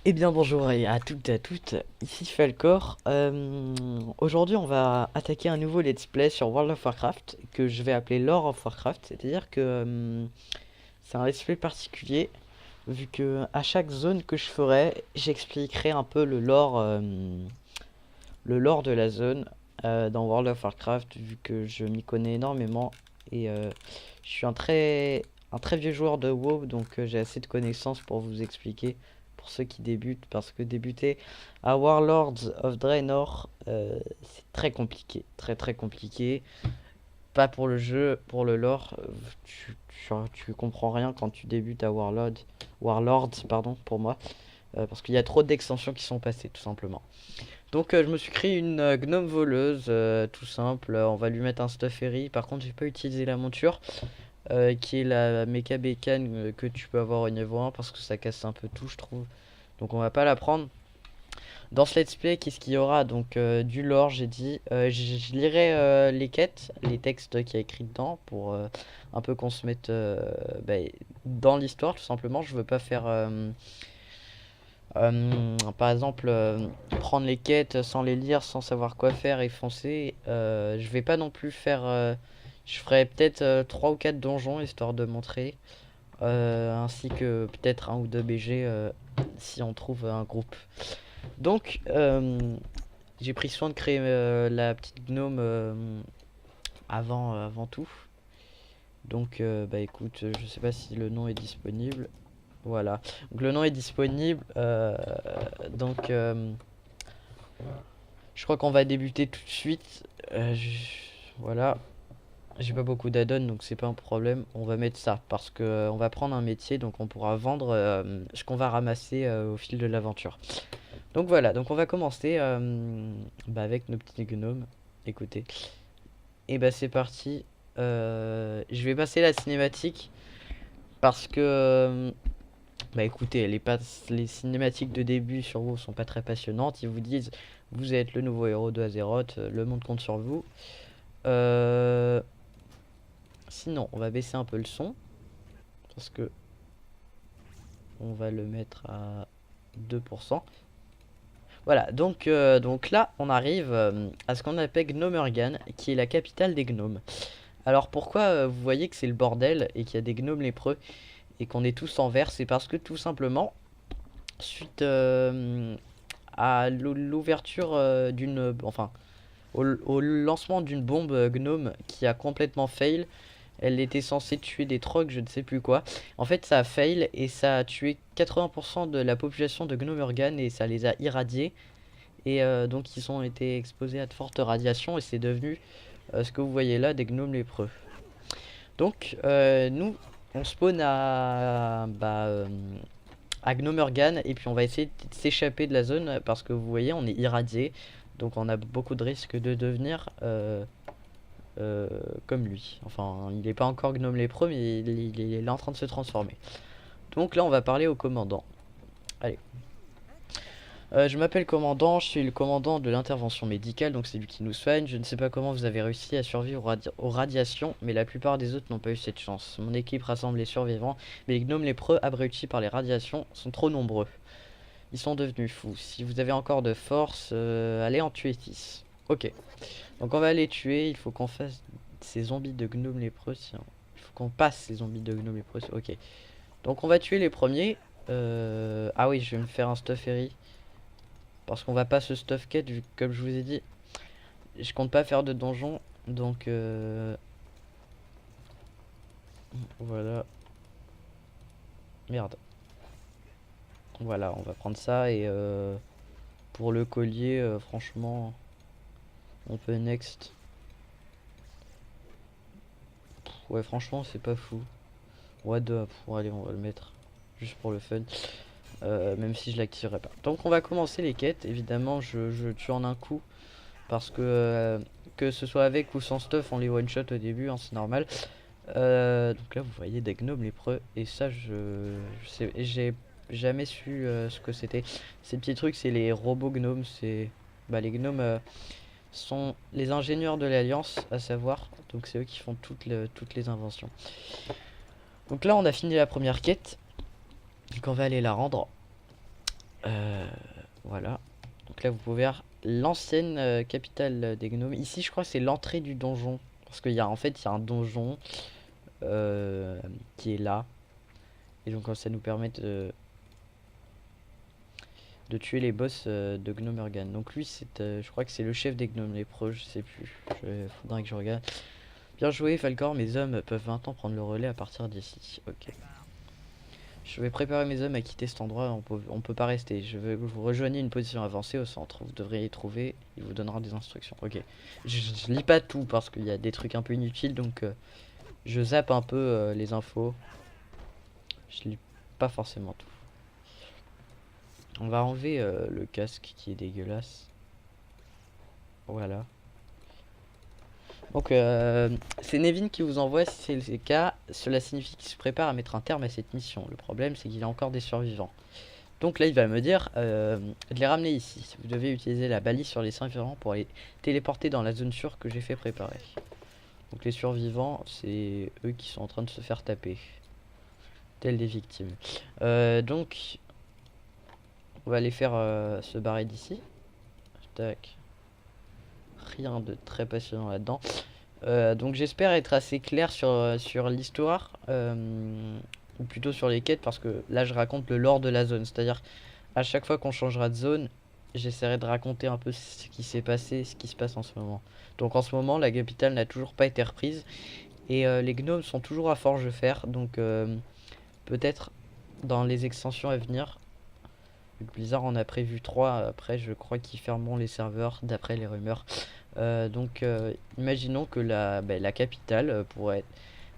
Eh bien bonjour et à toutes et à toutes, ici Falcor. Aujourd'hui on va attaquer un nouveau let's play sur World of Warcraft que je vais appeler Lore of Warcraft, c'est-à-dire que c'est un let's play particulier vu que à chaque zone que je ferai, j'expliquerai un peu le lore de la zone dans World of Warcraft vu que je m'y connais énormément et je suis un très vieux joueur de WoW donc j'ai assez de connaissances pour vous expliquer pour ceux qui débutent parce que débuter à Warlords of Draenor c'est très compliqué, très compliqué. Pas pour le jeu, pour le lore, tu comprends rien quand tu débutes à Warlords, pardon, pour moi, parce qu'il y a trop d'extensions qui sont passées, tout simplement. Donc je me suis créé une gnome voleuse, tout simple. On va lui mettre un Stuffery. Par contre, j'ai pas utilisé la monture, qui est la méca bécane que tu peux avoir au niveau 1 parce que ça casse un peu tout, je trouve. Donc on va pas la prendre. Dans ce let's play, qu'est-ce qu'il y aura? Donc du lore, j'ai dit. Je lirai les quêtes, les textes qu'il y a écrit dedans pour un peu qu'on se mette bah, dans l'histoire, tout simplement. Je veux pas faire. Par exemple, prendre les quêtes sans les lire, sans savoir quoi faire et foncer. Je vais pas non plus faire. Je ferai peut-être 3 ou 4 donjons histoire de montrer. Ainsi que peut-être un ou deux BG si on trouve un groupe. Donc, j'ai pris soin de créer la petite gnome avant tout. Donc, bah écoute, je sais pas si le nom est disponible. Voilà. Donc le nom est disponible. Je crois qu'on va débuter tout de suite. Voilà. J'ai pas beaucoup d'add-on donc c'est pas un problème. On va mettre ça parce que on va prendre un métier donc on pourra vendre ce qu'on va ramasser au fil de l'aventure. Donc voilà. Donc on va commencer bah, avec nos petits gnomes. Écoutez. Et bah c'est parti. Je vais passer la cinématique parce que bah écoutez, les cinématiques de début sur WoW sont pas très passionnantes. Ils vous disent, vous êtes le nouveau héros de Azeroth, le monde compte sur vous. Euh, Sinon, on va baisser un peu le son. Parce que on va le mettre à 2%. Voilà, donc là, on arrive à ce qu'on appelle Gnomergan, qui est la capitale des gnomes. Alors pourquoi vous voyez que c'est le bordel et qu'il y a des gnomes lépreux et qu'on est tous en vert? C'est parce que tout simplement, suite à l'ouverture enfin, au lancement d'une bombe gnome qui a complètement fail. Elle était censée tuer des trocs, je ne sais plus quoi. En fait, ça a fail et ça a tué 80% de la population de Gnomergan et ça les a irradiés. Et donc, ils ont été exposés à de fortes radiations et c'est devenu ce que vous voyez là, des gnomes lépreux. Donc, nous, on spawn à Gnomergan et puis on va essayer de s'échapper de la zone parce que vous voyez, on est irradié. Donc, on a beaucoup de risques de devenir comme lui. Enfin, il n'est pas encore gnome lépreux, mais il est là en train de se transformer. Donc là, on va parler au commandant. Allez. Je m'appelle commandant, je suis le commandant de l'intervention médicale, donc c'est lui qui nous soigne. Je ne sais pas comment vous avez réussi à survivre aux radiations, mais la plupart des autres n'ont pas eu cette chance. Mon équipe rassemble les survivants, mais les gnomes lépreux abrutis par les radiations sont trop nombreux. Ils sont devenus fous. Si vous avez encore de force, allez en tuer 6. Ok. Donc on va les tuer, il faut qu'on fasse ces zombies de gnomes lépreux. Il faut qu'on passe ces zombies de gnomes lépreux. Ok. Donc on va tuer les premiers. Ah oui, je vais me faire un Stuffery. Parce qu'on va pas se stuff quête, vu que, comme je vous ai dit, je compte pas faire de donjon. Donc voilà. Merde. Voilà, on va prendre ça et pour le collier, franchement, on peut next. Ouais, franchement, c'est pas fou. What the... allez, on va le mettre. Juste pour le fun. Même si je l'activerai pas. Donc on va commencer les quêtes. Évidemment, je tue en un coup. Parce que ce soit avec ou sans stuff, on les one shot au début, hein, c'est normal. Donc là, vous voyez des gnomes lépreux. Et ça, j'ai jamais su ce que c'était. Ces petits trucs, c'est les robots gnomes. C'est bah, les gnomes sont les ingénieurs de l'Alliance, à savoir. Donc c'est eux qui font toutes les inventions. Donc là, on a fini la première quête. Donc on va aller la rendre. Euh, voilà. Donc là, vous pouvez voir l'ancienne capitale des gnomes. Ici, je crois que c'est l'entrée du donjon. Parce qu'il y a en fait, il y a un donjon euh, qui est là. Et donc, ça nous permet de tuer les boss de Gnomergan. Donc lui, je crois que c'est le chef des gnomes lépreux, je sais plus. Faudrait que je regarde. Bien joué, Falcor. Mes hommes peuvent maintenant prendre le relais à partir d'ici. Ok. Je vais préparer mes hommes à quitter cet endroit. On peut pas rester. Je veux que vous rejoigniez une position avancée au centre. Vous devriez y trouver. Il vous donnera des instructions. Ok. Je lis pas tout parce qu'il y a des trucs un peu inutiles. Donc je zappe un peu les infos. Je lis pas forcément tout. On va enlever le casque qui est dégueulasse. Voilà. Donc c'est Nevin qui vous envoie si c'est le cas. Cela signifie qu'il se prépare à mettre un terme à cette mission. Le problème c'est qu'il y a encore des survivants. Donc là il va me dire de les ramener ici. Vous devez utiliser la balise sur les survivants pour les téléporter dans la zone sûre que j'ai fait préparer. Donc les survivants c'est eux qui sont en train de se faire taper. Tels des victimes. Donc on va les faire se barrer d'ici. Tac. Rien de très passionnant là-dedans. Donc j'espère être assez clair sur l'histoire, ou plutôt sur les quêtes, parce que là je raconte le lore de la zone. C'est-à-dire à chaque fois qu'on changera de zone, j'essaierai de raconter un peu ce qui s'est passé, ce qui se passe en ce moment. Donc en ce moment la capitale n'a toujours pas été reprise, et les gnomes sont toujours à Forgefer, donc peut-être dans les extensions à venir. Blizzard en a prévu 3, après je crois qu'ils fermeront les serveurs d'après les rumeurs. Donc imaginons que la capitale pourrait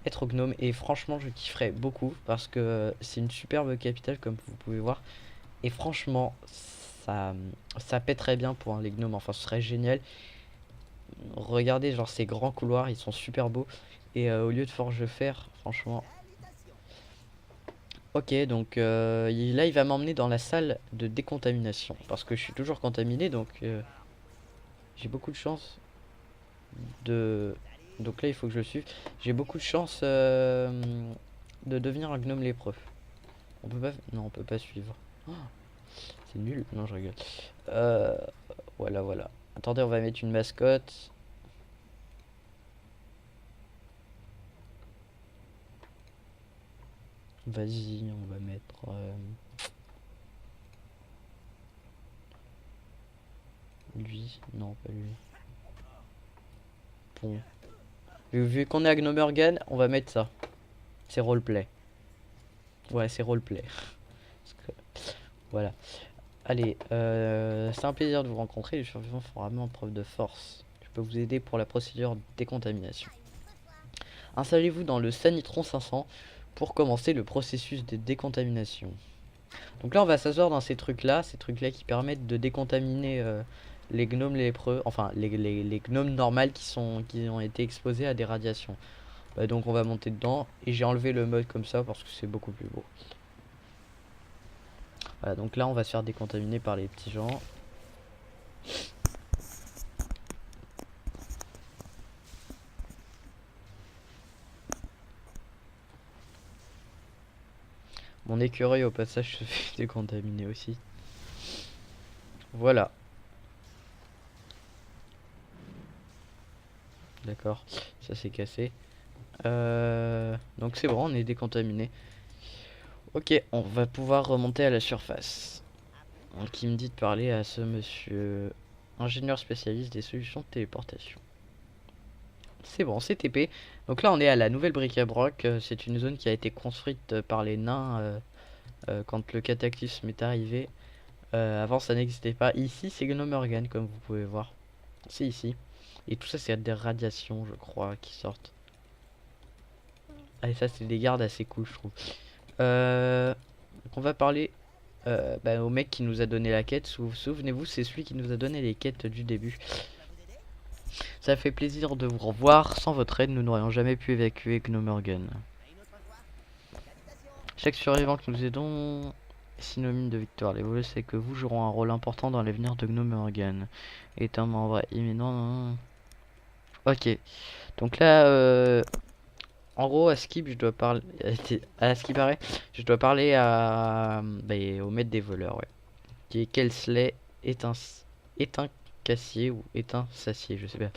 être gnome, et franchement je kifferais beaucoup parce que c'est une superbe capitale comme vous pouvez voir, et franchement ça pèterait bien pour les gnomes, enfin ce serait génial. Regardez genre ces grands couloirs, ils sont super beaux, et au lieu de Forgefer, franchement. Ok, donc là il va m'emmener dans la salle de décontamination parce que je suis toujours contaminé, donc j'ai beaucoup de chance de... Donc là il faut que je le suive. J'ai beaucoup de chance de devenir un gnome lépreux. On peut pas... Non, on peut pas suivre. Oh, c'est nul. Non, je rigole. Euh, voilà, voilà. Attendez, on va mettre une mascotte. Vas-y, on va mettre... lui. Non, pas lui. Bon. Vu qu'on est à Gnomergan, on va mettre ça. C'est roleplay. Ouais, c'est roleplay. Voilà. Allez, c'est un plaisir de vous rencontrer. Les survivants font vraiment preuve de force. Je peux vous aider pour la procédure de décontamination. Installez-vous dans le Sanitron 500 pour commencer le processus de décontamination. Donc là, on va s'asseoir dans ces trucs-là qui permettent de décontaminer les gnomes lépreux, enfin les gnomes normales qui ont été exposés à des radiations. Donc on va monter dedans, et j'ai enlevé le mode comme ça parce que c'est beaucoup plus beau. Voilà, donc là on va se faire décontaminer par les petits gens. Mon écureuil au passage se fait décontaminer aussi. Voilà. D'accord, ça c'est cassé. Donc c'est bon, on est décontaminé. Ok, on va pouvoir remonter à la surface. Donc il me dit de parler à ce monsieur ingénieur spécialiste des solutions de téléportation. C'est bon, c'est TP. Donc là on est à la nouvelle bric-à-broc. C'est une zone qui a été construite par les nains quand le cataclysme est arrivé. Avant ça n'existait pas. Ici c'est Gnomergan comme vous pouvez voir. C'est ici. Et tout ça c'est des radiations je crois qui sortent. Ah, et ça c'est des gardes assez cool je trouve. Donc on va parler au mec qui nous a donné la quête. Souvenez-vous, c'est celui qui nous a donné les quêtes du début. Ça fait plaisir de vous revoir. Sans votre aide, nous n'aurions jamais pu évacuer Gnomergan. Chaque survivant que nous aidons est synonyme de victoire. Les voleurs, c'est que vous joueront un rôle important dans l'avenir de Gnomergan. Est un membre imminent. Ok. Donc là, en gros, à Skip, je dois parler. À ce qui paraît, je dois parler au maître des voleurs, ouais. qui est Kelsley, éteint cassier ou éteint sacier, je sais pas.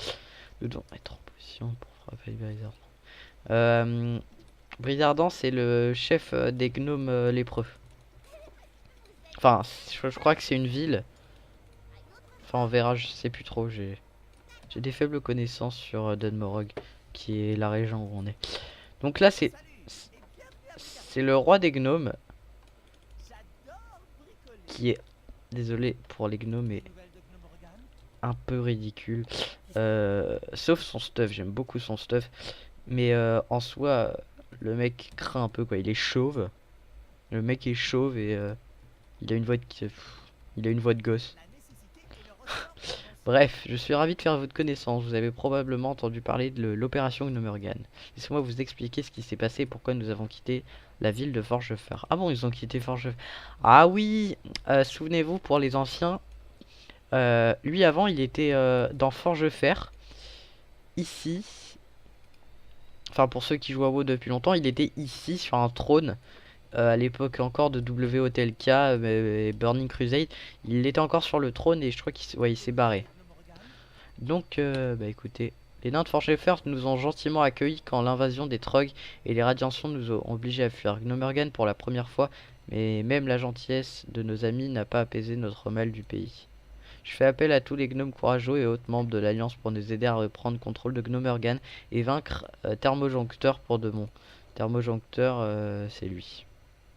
Nous devons être en position pour frapper Blizzard. Blizzardant, c'est le chef des gnomes lépreux. Enfin, je crois que c'est une ville. Enfin, on verra, je sais plus trop. J'ai des faibles connaissances sur Dunmorog, qui est la région où on est. Donc là, c'est le roi des gnomes, qui est, désolé pour les gnomes, mais un peu ridicule. Sauf son stuff, j'aime beaucoup son stuff. Mais en soi, le mec craint un peu, quoi. Il est chauve. Le mec est chauve et il a une voix il a une voix de gosse. Bref, je suis ravi de faire votre connaissance. Vous avez probablement entendu parler de l'opération Gnomergan. Laissez-moi vous expliquer ce qui s'est passé et pourquoi nous avons quitté la ville de Forgefer. Ah bon, ils ont quitté Forgefer. Ah oui, souvenez-vous pour les anciens. Lui avant, il était dans Forgefer. Ici. Enfin, pour ceux qui jouent à WoW depuis longtemps, il était ici sur un trône. À l'époque encore de WOTLK et Burning Crusade, il était encore sur le trône et je crois qu'il s'est barré. Donc, bah écoutez, les nains de Forgefer nous ont gentiment accueillis quand l'invasion des Trogs et les radiations nous ont obligés à fuir Gnomergan pour la première fois, mais même la gentillesse de nos amis n'a pas apaisé notre mal du pays. Je fais appel à tous les gnomes courageux et autres membres de l'Alliance pour nous aider à reprendre contrôle de Gnomergan et vaincre Thermojoncteur pour de bon. Thermojoncteur, c'est lui.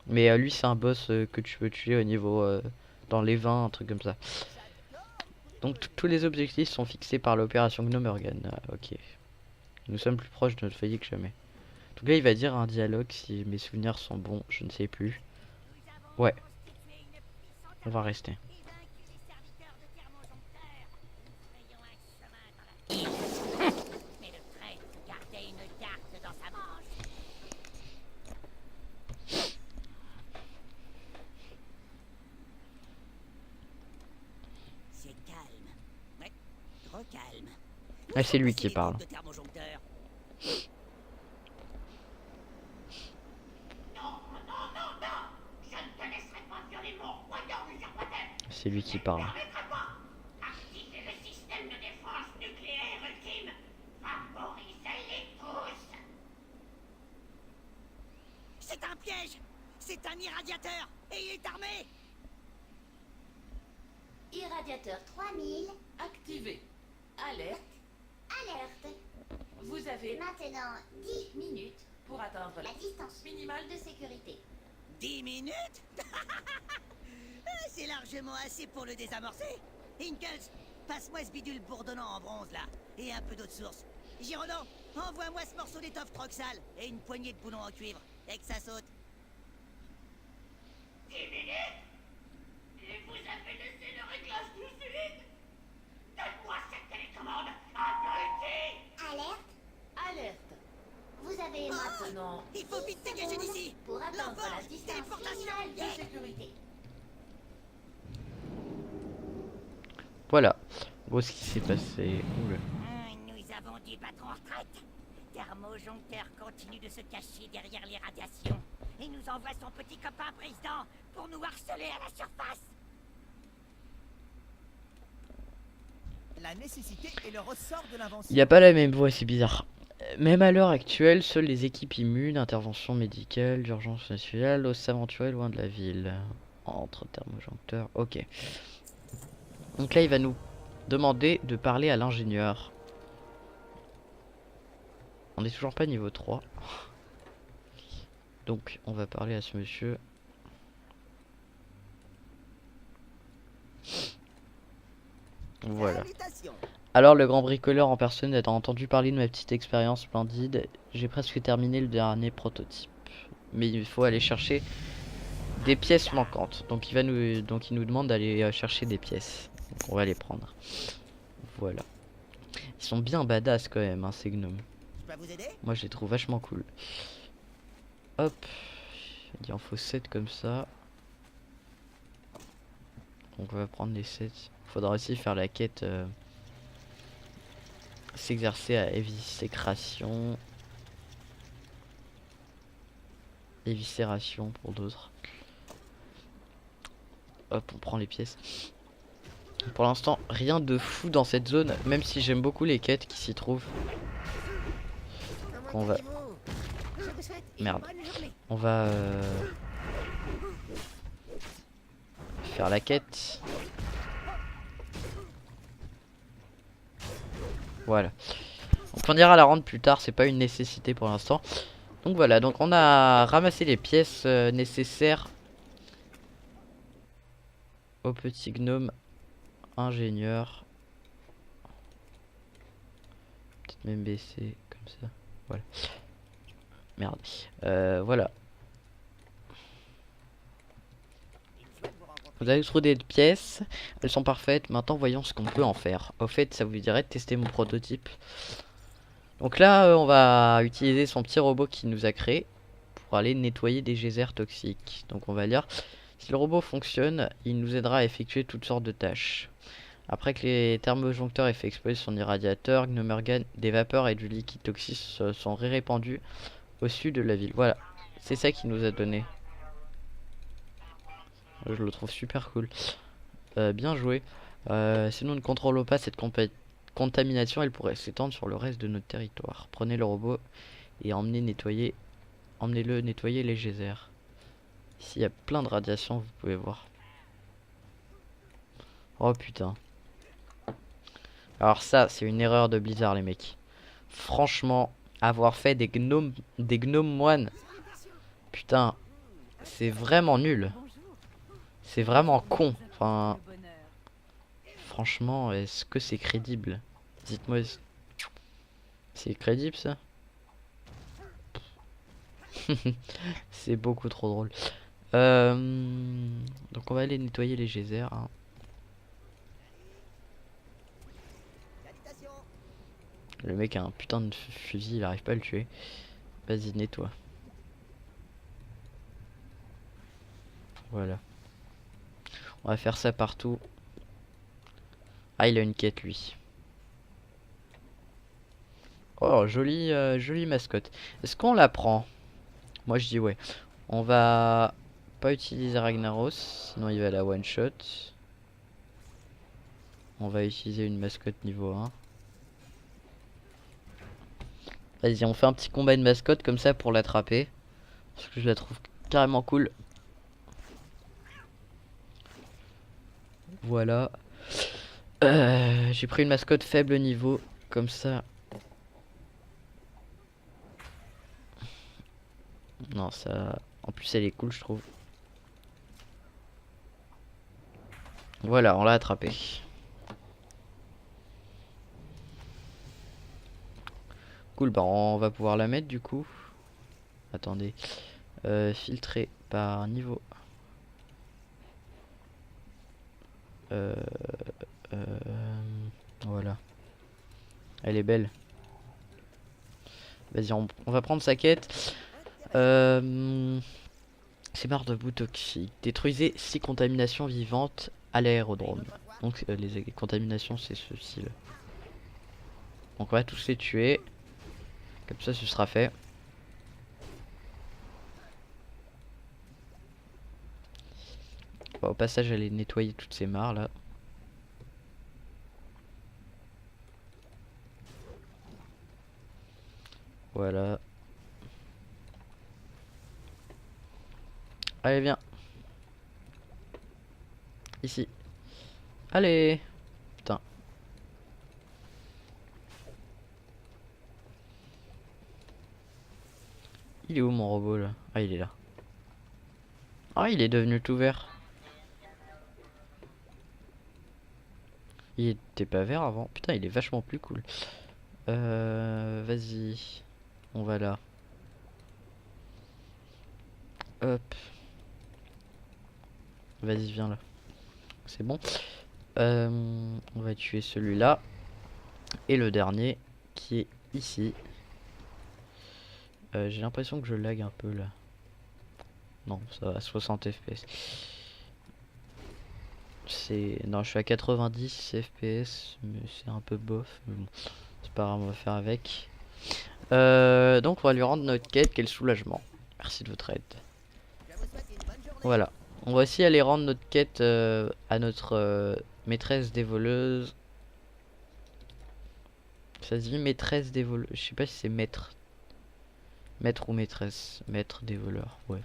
Mais lui, c'est un boss que tu peux tuer au niveau dans les 20, un truc comme ça. Donc tous les objectifs sont fixés par l'opération Gnomergan. Ok. Nous sommes plus proches de notre foyer que jamais. Donc là, il va dire un dialogue si mes souvenirs sont bons, je ne sais plus. Ouais. On va rester. Calme. Ah, c'est lui qui parle. C'est lui qui parle. C'est un piège. C'est un irradiateur. Et il est armé. Irradiateur 3000. Activé. Alerte. Alerte. Vous avez Maintenant 10 minutes pour atteindre la distance minimale de sécurité. 10 minutes. C'est largement assez pour le désamorcer. Inkles, passe-moi ce bidule bourdonnant en bronze là. Et un peu d'eau de source. Giraudon, envoie-moi ce morceau d'étoffe Troxal et une poignée de boulons en cuivre. Et que ça saute. 10 minutes. Et vous avez laissé le réglage du suite. Donne-moi cette télécommande. Abruti. Alerte. alerte. Vous avez maintenant Il faut vite dégager d'ici. pour atteindre la L'enforge, distance téléportation. minimale de sécurité. Voilà. Bon, ce qui s'est passé. Oula. Nous avons dû battre en retraite. Thermojoncteur continue de se cacher derrière les radiations. Et nous envoie son petit copain président pour nous harceler à la surface. La nécessité est le ressort de l'invention. Il n'y a pas la même voix, c'est bizarre. Même à l'heure actuelle, seules les équipes immunes, intervention médicale, d'urgence nationale, osent s'aventurer loin de la ville. Entre thermojoncteurs, ok. Donc là, il va nous demander de parler à l'ingénieur. On n'est toujours pas niveau 3. Donc, on va parler à ce monsieur. Voilà. Salutation. Alors, le grand bricoleur en personne a entendu parler de ma petite expérience splendide. J'ai presque terminé le dernier prototype. Mais il faut aller chercher des pièces manquantes. Donc, il nous demande d'aller chercher des pièces. Donc, on va les prendre. Voilà. Ils sont bien badass quand même, hein, ces gnomes. Je peux vous aider? Moi, je les trouve vachement cool. Hop. Il en faut 7 comme ça. Donc, on va prendre les 7. Faudra aussi faire la quête. S'exercer à éviscération. Éviscération pour d'autres. Hop, on prend les pièces. Pour l'instant, rien de fou dans cette zone, même si j'aime beaucoup les quêtes qui s'y trouvent. On va... Merde. On va faire la quête. Voilà. Donc on ira la rendre plus tard, c'est pas une nécessité pour l'instant. Donc voilà, donc on a ramassé les pièces nécessaires au petit gnome ingénieur. Peut-être même baisser comme ça. Voilà. Merde. Voilà. Vous avez trouvé des pièces. Elles sont parfaites. Maintenant, voyons ce qu'on peut en faire. Au fait, ça vous dirait de tester mon prototype. Donc là, on va utiliser son petit robot qui nous a créé pour aller nettoyer des geysers toxiques. Donc on va lire. Si le robot fonctionne, il nous aidera à effectuer toutes sortes de tâches. Après que les thermojoncteurs aient fait exploser son irradiateur, Gnomergan, des vapeurs et du liquide toxique sont répandus au sud de la ville. Voilà, c'est ça qu'il nous a donné. Je le trouve super cool. Bien joué. Si nous ne contrôlons pas cette contamination, elle pourrait s'étendre sur le reste de notre territoire. Prenez le robot et emmenez-le nettoyer les geysers. Ici, il y a plein de radiations, vous pouvez voir. Oh putain. Alors ça, c'est une erreur de Blizzard, les mecs. Franchement, avoir fait des gnomes moines, putain, c'est vraiment nul. C'est vraiment con. Enfin, franchement, est-ce que c'est crédible? Dites-moi, c'est crédible ça? C'est beaucoup trop drôle. Donc on va aller nettoyer les geysers. Hein. Le mec a un putain de fusil, il arrive pas à le tuer. Vas-y, nettoie. Voilà. On va faire ça partout. Ah, il a une quête, lui. Oh, jolie, jolie mascotte. Est-ce qu'on la prend? Moi, je dis ouais. On va pas utiliser Ragnaros, sinon il va la one shot. On va utiliser une mascotte niveau 1. Vas-y, on fait un petit combat de mascotte comme ça pour l'attraper. Parce que je la trouve carrément cool. Voilà. J'ai pris une mascotte faible niveau. Comme ça. Non, ça... En plus, elle est cool, je trouve. Voilà, on l'a attrapé. Cool, bah on va pouvoir la mettre du coup. Attendez. Filtrer par niveau. Voilà. Elle est belle. Vas-y, on va prendre sa quête. C'est marre de boue toxique. Détruisez 6 contaminations vivantes à l'aérodrome. Donc les contaminations, c'est ceci là. Donc on va tous les tuer. Comme ça, ce sera fait. On va au passage aller nettoyer toutes ces mares là. Voilà. Allez, viens. Ici. Allez. Putain. Il est où mon robot là? Ah, il est là. Ah, il est devenu tout vert. Il était pas vert avant. Putain, il est vachement plus cool. Vas-y. On va là. Hop. Vas-y, viens là. C'est bon. On va tuer celui-là. Et le dernier qui est ici. J'ai l'impression que je lag un peu là. Non, ça va, 60 FPS. Non, je suis à 90 FPS, mais c'est un peu bof. Mais bon, c'est pas grave, on va faire avec. Donc on va lui rendre notre quête, quel soulagement. Merci de votre aide. Voilà. On va aussi aller rendre notre quête à notre maîtresse des voleuses. Ça se dit maîtresse des voleuses. Je sais pas si c'est maître. Maître ou maîtresse. Maître des voleurs, ouais.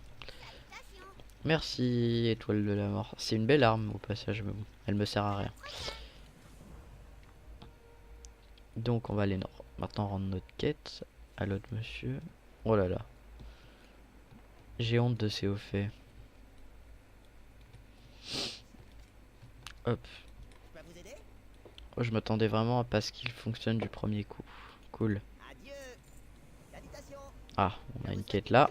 Merci, étoile de la mort. C'est une belle arme au passage, mais bon, elle me sert à rien. Donc on va aller maintenant rendre notre quête à l'autre monsieur. Oh là là. J'ai honte de ces hauts faits. Hop. Je peux vous aider? Oh, je m'attendais vraiment à pas ce qu'il fonctionne du premier coup. Cool. Adieu. Salutations. Ah, on a une quête là.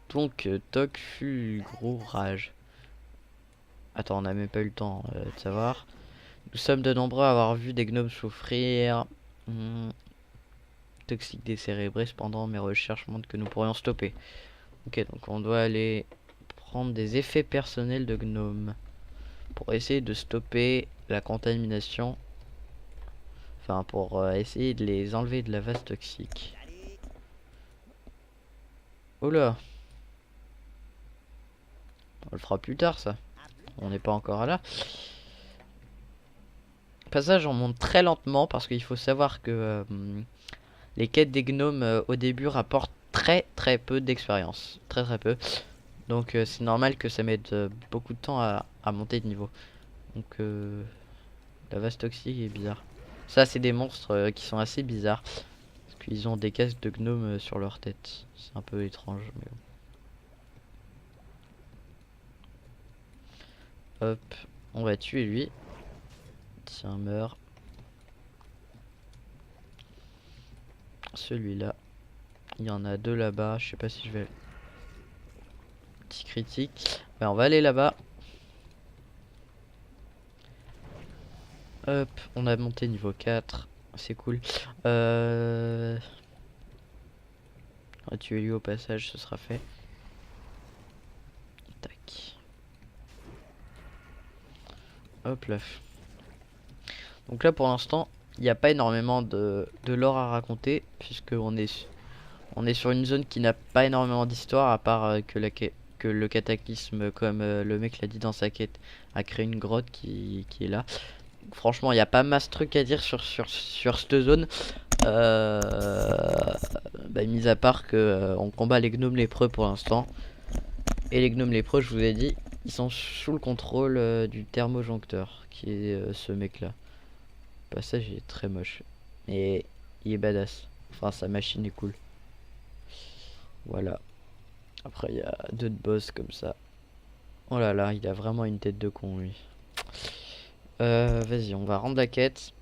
Donc, toc fut gros rage. Attends, on n'a même pas eu le temps de savoir. Nous sommes de nombreux à avoir vu des gnomes souffrir. Toxique décérébré, cependant mes recherches montrent que nous pourrions stopper. Ok, donc on doit aller prendre des effets personnels de gnomes pour essayer de stopper la contamination. Enfin, pour essayer de les enlever de la vase toxique. Allez. Oh là, on le fera plus tard ça. À plus. On n'est pas encore là. Passage, on monte très lentement parce qu'il faut savoir que les quêtes des gnomes au début rapportent très peu d'expérience. Très peu. Donc c'est normal que ça mette beaucoup de temps à monter de niveau. Donc la vase toxique est bizarre. Ça c'est des monstres qui sont assez bizarres. Parce qu'ils ont des casques de gnomes sur leur tête. C'est un peu étrange. Mais bon. Hop, on va tuer lui. Tiens, meurt. Celui-là. Il y en a deux là-bas. Je sais pas si je vais... Petit critique. Ouais, on va aller là-bas. Hop, on a monté niveau 4. C'est cool. On va tuer lui au passage, ce sera fait. Tac. Hop là. Donc là pour l'instant, il n'y a pas énormément de lore à raconter. Puisque on est sur une zone qui n'a pas énormément d'histoire. À part que le cataclysme, comme le mec l'a dit dans sa quête, a créé une grotte qui est là. Franchement, il n'y a pas masse truc à dire sur cette zone. Mis à part que on combat les gnomes lépreux pour l'instant. Et les gnomes lépreux, je vous ai dit, ils sont sous le contrôle du thermojoncteur, qui est ce mec là. Le passage il est très moche. Mais il est badass. Enfin, sa machine est cool. Voilà. Après, il y a d'autres boss comme ça. Oh là là, il a vraiment une tête de con, lui. Vas-y, on va rendre la quête.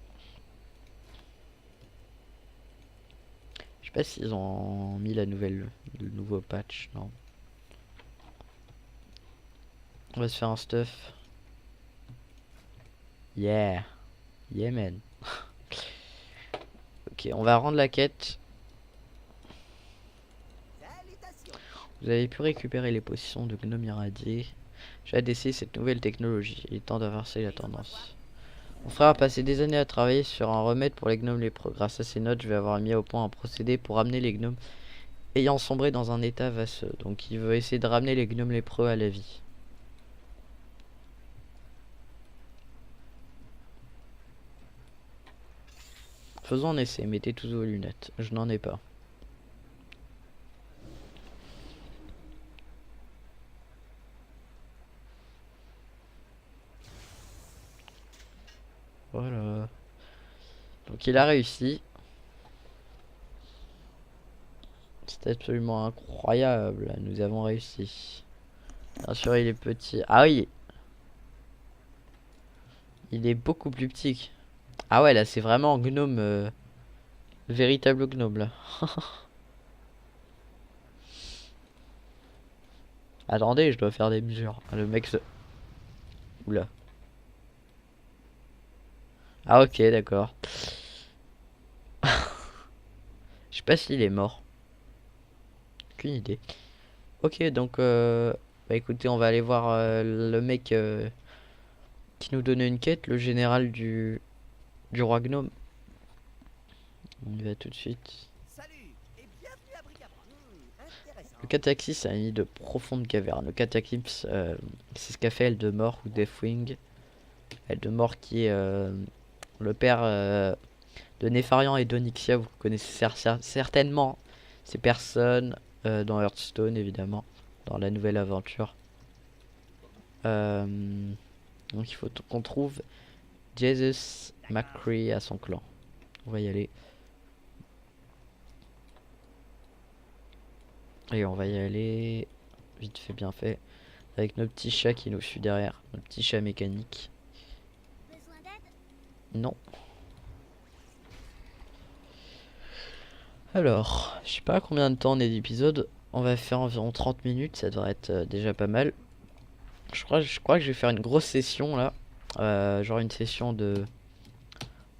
Je sais pas s'ils ont mis le nouveau patch, non. On va se faire un stuff. Yeah. Yeah, man. Ok, on va rendre la quête. Salutations. Vous avez pu récupérer les potions de gnome irradié. J'ai hâte d'essayer cette nouvelle technologie. Il est temps d'inverser la tendance. Mon frère a passé des années à travailler sur un remède pour les gnomes lépreux. Grâce à ces notes, je vais avoir mis au point un procédé pour ramener les gnomes ayant sombré dans un état vasseux. Donc il veut essayer de ramener les gnomes lépreux à la vie. Faisons un essai, mettez tous vos lunettes. Je n'en ai pas. Voilà. Donc il a réussi. C'est absolument incroyable. Nous avons réussi. Bien sûr, il est petit. Ah oui. Il est beaucoup plus petit. Ah ouais, là, c'est vraiment gnome. Véritable gnome, là. Attendez, je dois faire des mesures. Le mec se... Oula. Ah ok, d'accord. Je sais pas s'il est mort. Aucune idée. Ok, donc bah écoutez, on va aller voir le mec qui nous donnait une quête, le général du roi gnome. On y va tout de suite. Salut et bienvenue à Brigabra. Intéressant. Le cataclysme, c'est un nid de profonde caverne. Le cataclysme, c'est ce qu'a fait Eldemort ou Deathwing. Eldemort qui est le père de Nefarian et d'Onyxia. Vous connaissez certainement ces personnes dans Hearthstone, évidemment, dans la nouvelle aventure. Donc il faut qu'on trouve Jesus McCree à son clan. On va y aller. Et on va y aller vite fait, bien fait, avec nos petits chats qui nous suivent derrière, nos petits chats mécaniques. Besoin d'aide? Non. Alors, je sais pas combien de temps on est d'épisode. On va faire environ 30 minutes, ça devrait être déjà pas mal. Je crois que je vais faire une grosse session là. Genre une session de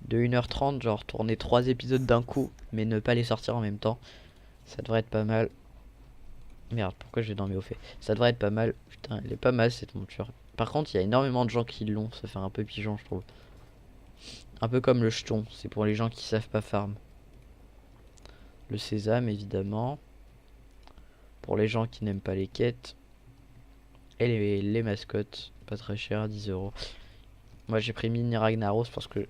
1h30, genre tourner 3 épisodes d'un coup, mais ne pas les sortir en même temps. Ça devrait être pas mal. Merde, pourquoi je vais dormir au fait? Ça devrait être pas mal. Putain, elle est pas mal cette monture. Par contre, il y a énormément de gens qui l'ont. Ça fait un peu pigeon, je trouve. Un peu comme le jeton. C'est pour les gens qui savent pas farm. Le sésame, évidemment. Pour les gens qui n'aiment pas les quêtes. Et les mascottes. Pas très cher, 10 €. Moi, j'ai pris Mini Ragnaros parce que...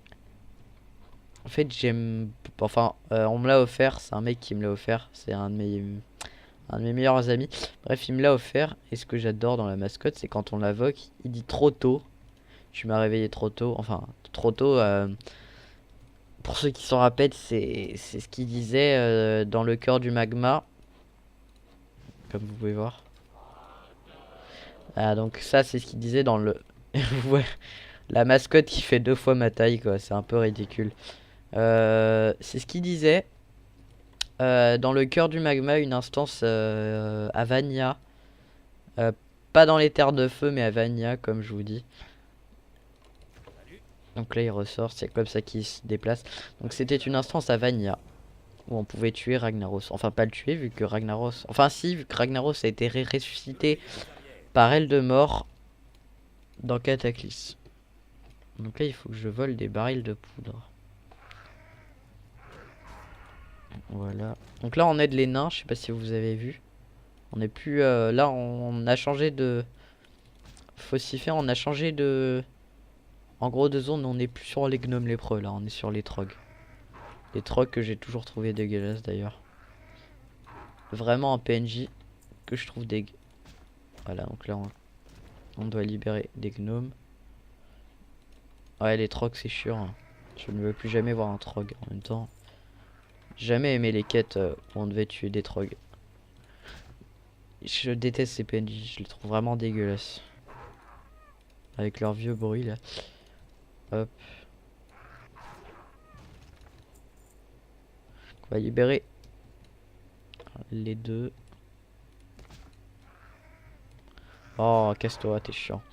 En fait, j'aime... Enfin, on me l'a offert. C'est un mec qui me l'a offert. C'est un de mes meilleurs amis. Bref, il me l'a offert. Et ce que j'adore dans la mascotte, c'est quand on l'invoque, il dit trop tôt. Tu m'as réveillé trop tôt. Enfin, trop tôt. Pour ceux qui s'en rappellent, c'est ce qu'il disait dans le cœur du magma. Comme vous pouvez voir. Ah, donc ça, c'est ce qu'il disait dans le... Ouais, la mascotte qui fait 2 fois ma taille, quoi. C'est un peu ridicule. C'est ce qu'il disait. Dans le cœur du magma, une instance à Vania. Pas dans les terres de feu, mais à Vania, comme je vous dis. Donc là, il ressort, c'est comme ça qu'il se déplace. Donc c'était une instance à Vania, où on pouvait tuer Ragnaros. Enfin, pas le tuer, vu que Ragnaros... Enfin, si, vu que Ragnaros a été ressuscité par Eldemort dans Cataclysme. Donc là, il faut que je vole des barils de poudre. Voilà. Donc là on aide les nains, je sais pas si vous avez vu. On est plus là on a changé de Faucifère, on a changé de en gros de zone, on n'est plus sur les gnomes lépreux là, on est sur les trogs. Les trogs que j'ai toujours trouvé dégueulasses d'ailleurs. Vraiment un PNJ que je trouve dégueu. Voilà, donc là on doit libérer des gnomes. Ouais, les trogs c'est chiant, hein. Je ne veux plus jamais voir un trog en même temps. Jamais aimé les quêtes où on devait tuer des trogs. Je déteste ces PNJ, je les trouve vraiment dégueulasses. Avec leur vieux bruit là. Hop. On va libérer les deux. Oh, casse-toi, t'es chiant.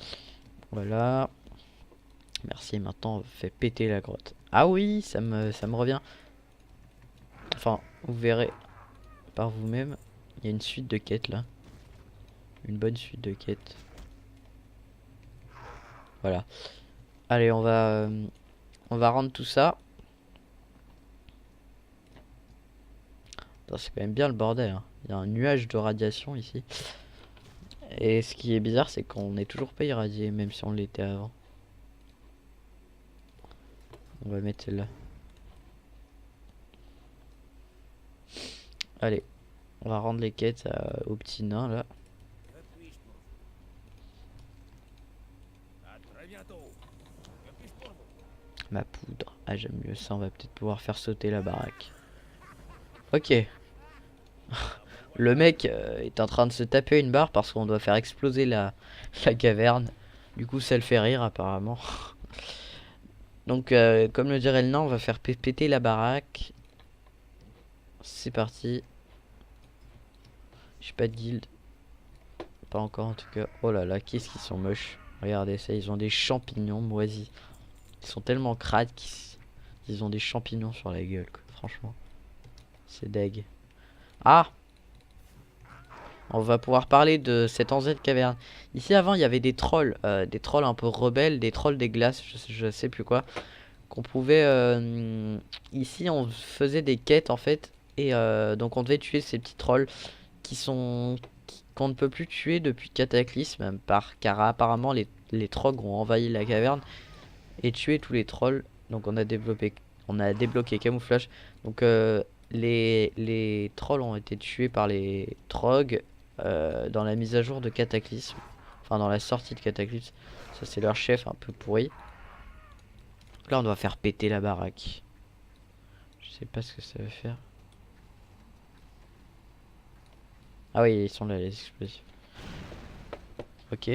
Voilà. Merci, maintenant on fait péter la grotte. Ah oui, ça me revient. Enfin, vous verrez par vous-même. Il y a une suite de quêtes là. Une bonne suite de quêtes. Voilà. Allez, on va rendre tout ça. C'est quand même bien le bordel, hein. Il y a un nuage de radiation ici. Et ce qui est bizarre, c'est qu'on n'est toujours pas irradié, même si on l'était avant. On va mettre celle-là. Allez, on va rendre les quêtes au petit nain là. Ma poudre. Ah, j'aime mieux ça, on va peut-être pouvoir faire sauter la baraque. Ok. Le mec est en train de se taper une barre parce qu'on doit faire exploser la caverne. Du coup, ça le fait rire apparemment. Donc, comme le dirait le nain, on va faire péter la baraque. C'est parti. J'ai pas de guild. Pas encore en tout cas. Oh là là, qu'est-ce qu'ils sont moches. Regardez ça, ils ont des champignons moisis. Ils sont tellement crades qu'ils ont des champignons sur la gueule, quoi. Franchement. C'est deg. Ah! On va pouvoir parler de cette ancienne caverne. Ici avant il y avait des trolls un peu rebelles, des trolls des glaces, je sais plus quoi. Qu'on pouvait... Ici on faisait des quêtes en fait. Et donc on devait tuer ces petits trolls. qu'on ne peut plus tuer depuis Cataclysme, car apparemment les trolls ont envahi la caverne et tué tous les trolls. Donc on a débloqué camouflage. Donc les trolls ont été tués par les trogs dans la mise à jour de Cataclysme. Enfin dans la sortie de Cataclysme. Ça c'est leur chef un peu pourri. Là on doit faire péter la baraque. Je sais pas ce que ça va faire. Ah oui, ils sont là les explosifs. Ok.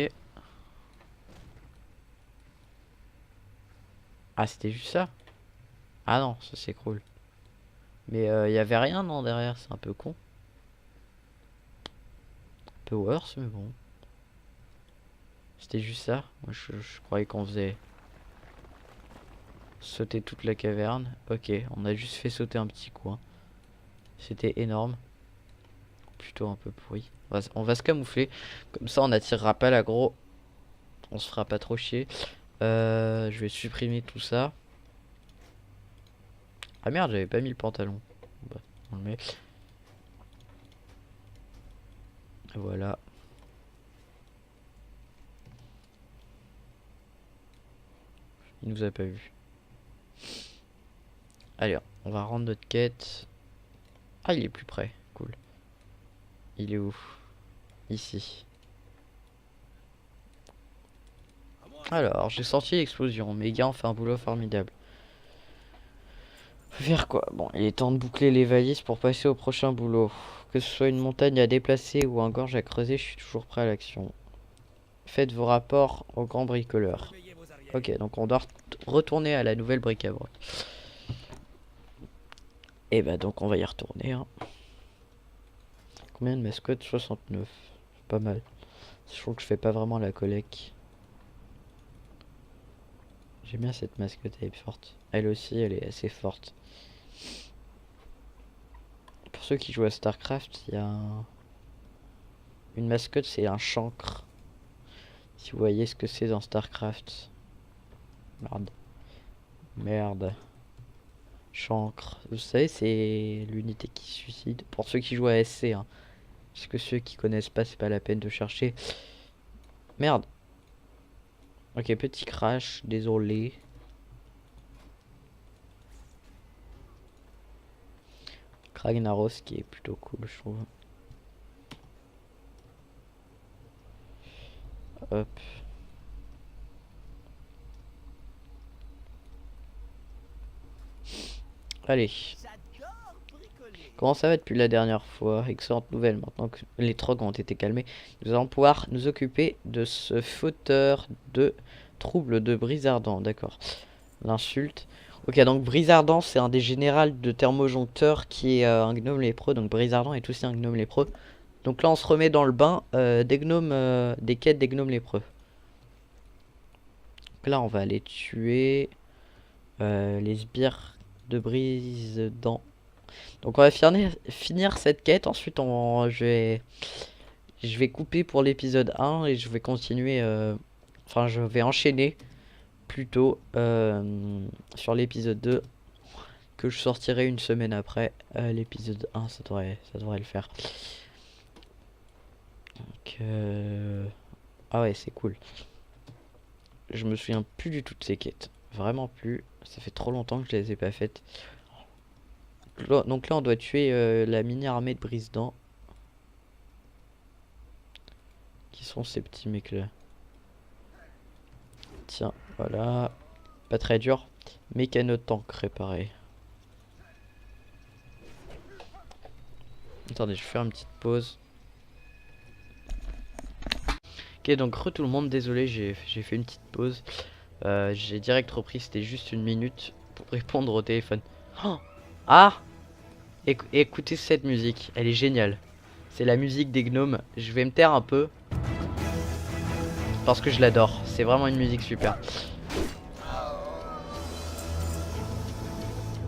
Ah c'était juste ça? Ah non, ça s'écroule. Mais il y avait rien non derrière, c'est un peu con. Un peu worse mais bon. C'était juste ça. Moi je croyais qu'on faisait sauter toute la caverne. Ok, on a juste fait sauter un petit coin. C'était énorme. Plutôt un peu pourri. On va se camoufler. Comme ça on n'attirera pas l'aggro. On se fera pas trop chier. Je vais supprimer tout ça. Ah merde, j'avais pas mis le pantalon. Bah, on le met. Voilà. Il nous a pas vu. Allez, on va rendre notre quête. Ah, il est plus près. Cool. Il est où? Ici. Alors, j'ai sorti l'explosion. Mes gars ont fait un boulot formidable. Faut faire quoi? Bon, il est temps de boucler les valises pour passer au prochain boulot. Que ce soit une montagne à déplacer ou un gorge à creuser, je suis toujours prêt à l'action. Faites vos rapports au grand bricoleur. Ok, donc on doit retourner à la nouvelle bric à brac. Et bah donc on va y retourner. Hein. Combien de mascottes? 69. Pas mal. Je trouve que je fais pas vraiment la collecte. J'aime bien cette mascotte, elle est forte. Elle aussi, elle est assez forte. Pour ceux qui jouent à StarCraft, il y a une mascotte, c'est un chancre. Si vous voyez ce que c'est dans StarCraft. Merde. Merde. Chancre. Vous savez, c'est l'unité qui se suicide. Pour ceux qui jouent à SC, hein. Parce que ceux qui connaissent pas, c'est pas la peine de chercher. Merde. Ok, petit crash, désolé. Ragnaros qui est plutôt cool, je trouve. Hop. Allez. Comment ça va depuis la dernière fois? Excellente nouvelle, maintenant que les trogs ont été calmés, nous allons pouvoir nous occuper de ce fauteur de troubles de Brisardant, d'accord. L'insulte. Ok, donc Brisardant, c'est un des générales de Thermojoncteur qui est un gnome lépreux, donc Brisardant est aussi un gnome lépreux. Donc là, on se remet dans le bain des gnomes, des quêtes des gnomes lépreux. Donc là, on va aller tuer les sbires de Brisardant. Donc on va finir cette quête, ensuite je vais couper pour l'épisode 1 et je vais continuer, enfin je vais enchaîner plutôt sur l'épisode 2 que je sortirai une semaine après l'épisode 1, ça devrait le faire. Donc, ah ouais, c'est cool. Je me souviens plus du tout de ces quêtes, vraiment plus, ça fait trop longtemps que je les ai pas faites. Donc là on doit tuer la mini armée de Brisdans. Qui sont ces petits mecs là? Tiens, voilà. Pas très dur. Mécano-tank réparé. Attendez, je vais faire une petite pause. Ok, donc tout le monde, désolé, j'ai fait une petite pause. J'ai direct repris, c'était juste une minute pour répondre au téléphone. Oh ah, écoutez cette musique, elle est géniale. C'est la musique des gnomes. Je vais me taire un peu parce que je l'adore. C'est vraiment une musique super.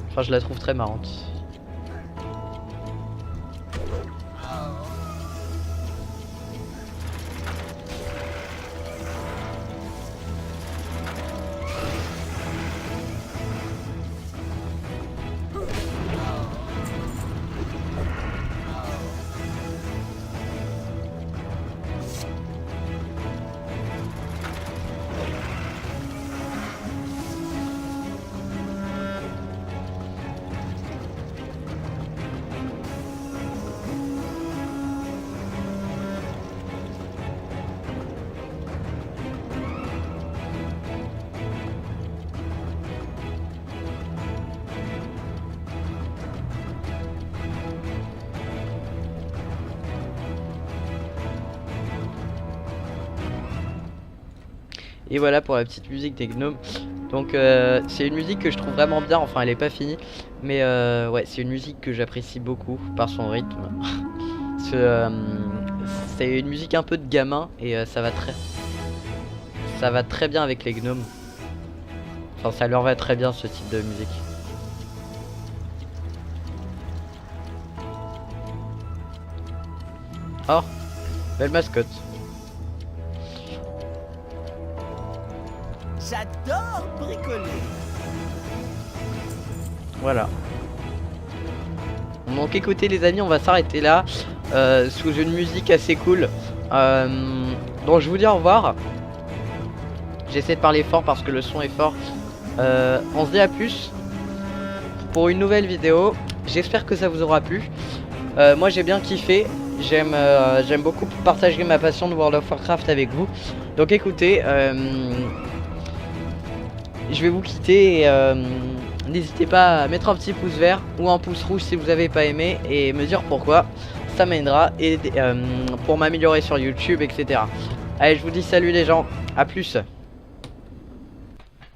Enfin, je la trouve très marrante. Et voilà pour la petite musique des gnomes. Donc c'est une musique que je trouve vraiment bien, enfin elle est pas finie. Mais ouais, c'est une musique que j'apprécie beaucoup par son rythme. C'est une musique un peu de gamin et ça va très bien avec les gnomes. Enfin ça leur va très bien ce type de musique. Oh, belle mascotte. J'adore bricoler. Voilà. Donc écoutez les amis, on va s'arrêter là sous une musique assez cool. Donc je vous dis au revoir. J'essaie de parler fort parce que le son est fort. On se dit à plus pour une nouvelle vidéo. J'espère que ça vous aura plu. Moi j'ai bien kiffé. J'aime beaucoup partager ma passion de World of Warcraft avec vous. Donc écoutez, je vais vous quitter et n'hésitez pas à mettre un petit pouce vert ou un pouce rouge si vous n'avez pas aimé et me dire pourquoi. Ça m'aidera et pour m'améliorer sur YouTube, etc. Allez, je vous dis salut les gens, à plus.